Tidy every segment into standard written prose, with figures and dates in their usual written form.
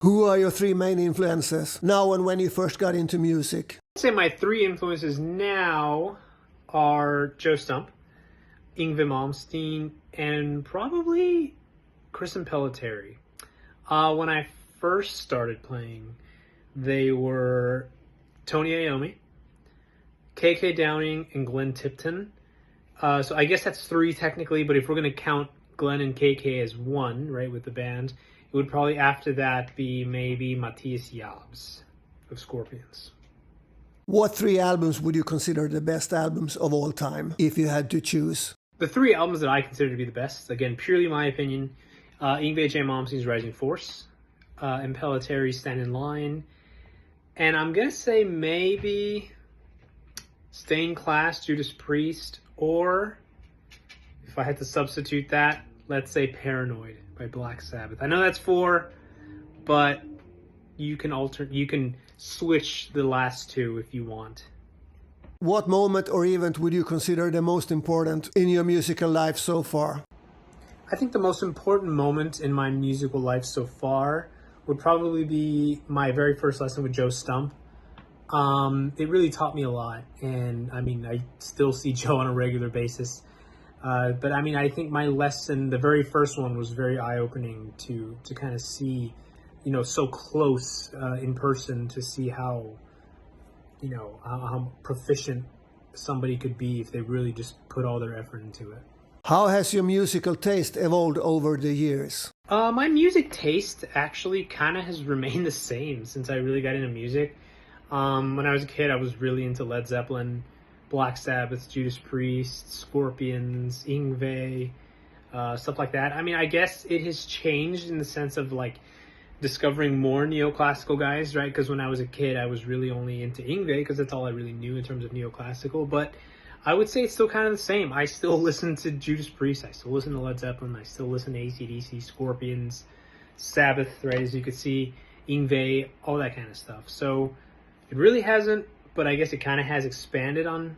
Who are your three main influences now and when you first got into music? I'd say my three influences now are Joe Stump, Yngwie Malmsteen, and probably Chris and Pelletieri. When I first started playing, they were Tony Iommi, KK Downing, and Glenn Tipton. So I guess that's three technically, but if we're going to count Glenn and KK as one, right, with the band, it would probably after that be maybe Matthias Jabs of Scorpions. What three albums would you consider the best albums of all time, if you had to choose? The three albums that I consider to be the best, again, purely my opinion, Yngwie J. Malmsteen's Rising Force, and Pelletieri's Stand in Line, and I'm going to say maybe Stained Class, Judas Priest, or if I had to substitute that, let's say Paranoid by Black Sabbath. I know that's four, but you can switch the last two if you want. What moment or event would you consider the most important in your musical life so far? I think the most important moment in my musical life so far would probably be my very first lesson with Joe Stump. It really taught me a lot, and I mean, I still see Joe on a regular basis. But I mean, I think my lesson, the very first one, was very eye-opening to kind of see, you know, so close in person to see how, you know, how proficient somebody could be if they really just put all their effort into it. How has your musical taste evolved over the years? My music taste actually kind of has remained the same since I really got into music. When I was a kid, I was really into Led Zeppelin, Black Sabbath, Judas Priest, Scorpions, Yngwie, stuff like that. I mean, I guess it has changed in the sense of like discovering more neoclassical guys, right? Because when I was a kid, I was really only into Yngwie because that's all I really knew in terms of neoclassical. But I would say it's still kind of the same. I still listen to Judas Priest. I still listen to Led Zeppelin. I still listen to AC/DC, Scorpions, Sabbath, right? As you could see, Yngwie, all that kind of stuff. So it really hasn't, but I guess it kind of has expanded on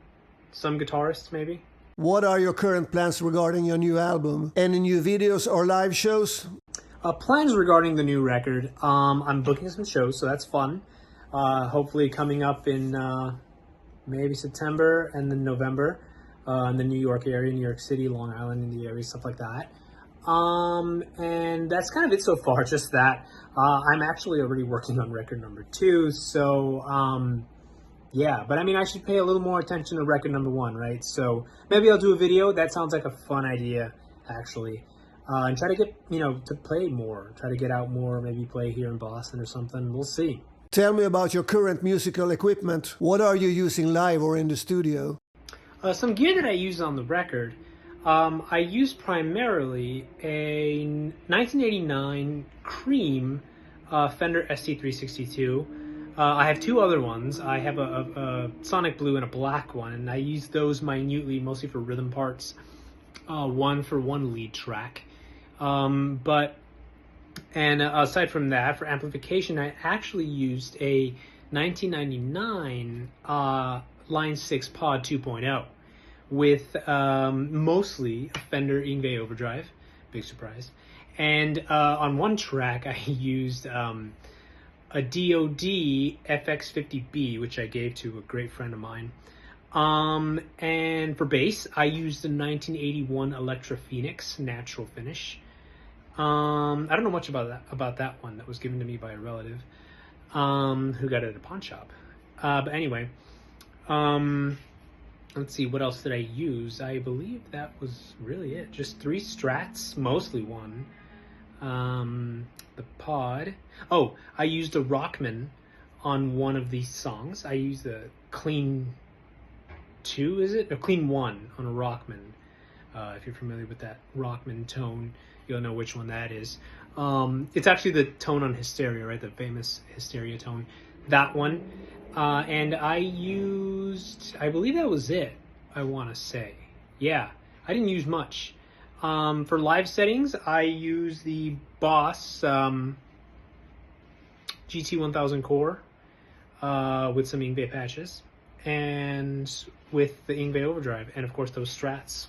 some guitarists, maybe. What are your current plans regarding your new album? Any new videos or live shows? Plans regarding the new record. I'm booking some shows, so that's fun. Hopefully coming up in maybe September and then November in the New York area, New York City, Long Island, in the area, stuff like that. And that's kind of it so far, just that. I'm actually already working on record number 2, so yeah, but I mean, I should pay a little more attention to record number 1, right? So maybe I'll do a video. That sounds like a fun idea, actually. And try to get, you know, to play more, try to get out more, maybe play here in Boston or something. We'll see. Tell me about your current musical equipment. What are you using live or in the studio? Some gear that I use on the record. I use primarily a 1989 Cream Fender ST362. I have two other ones. I have a Sonic Blue and a black one, and I use those minutely, mostly for rhythm parts. One for one lead track. Aside from that, for amplification, I actually used a 1999 Line 6 Pod 2.0 with mostly a Fender Yngwie Overdrive, big surprise. And on one track, I used a DoD FX50B, which I gave to a great friend of mine. And for bass, I used the 1981 Electra Phoenix Natural Finish. I don't know much about that one. That was given to me by a relative who got it at a pawn shop. But anyway, let's see, what else did I use? I believe that was really it. Just 3 Strats, mostly one. The Pod. Oh, I used a Rockman on one of these songs. I used a Clean 2, is it? No, Clean 1 on a Rockman. If you're familiar with that Rockman tone, you'll know which one that is. It's actually the tone on Hysteria, right? The famous Hysteria tone. That one. And I used, I believe that was it, I want to say. Yeah, I didn't use much. For live settings, I use the Boss GT1000 Core with some Yngwie patches, and with the Yngwie Overdrive, and of course those Strats.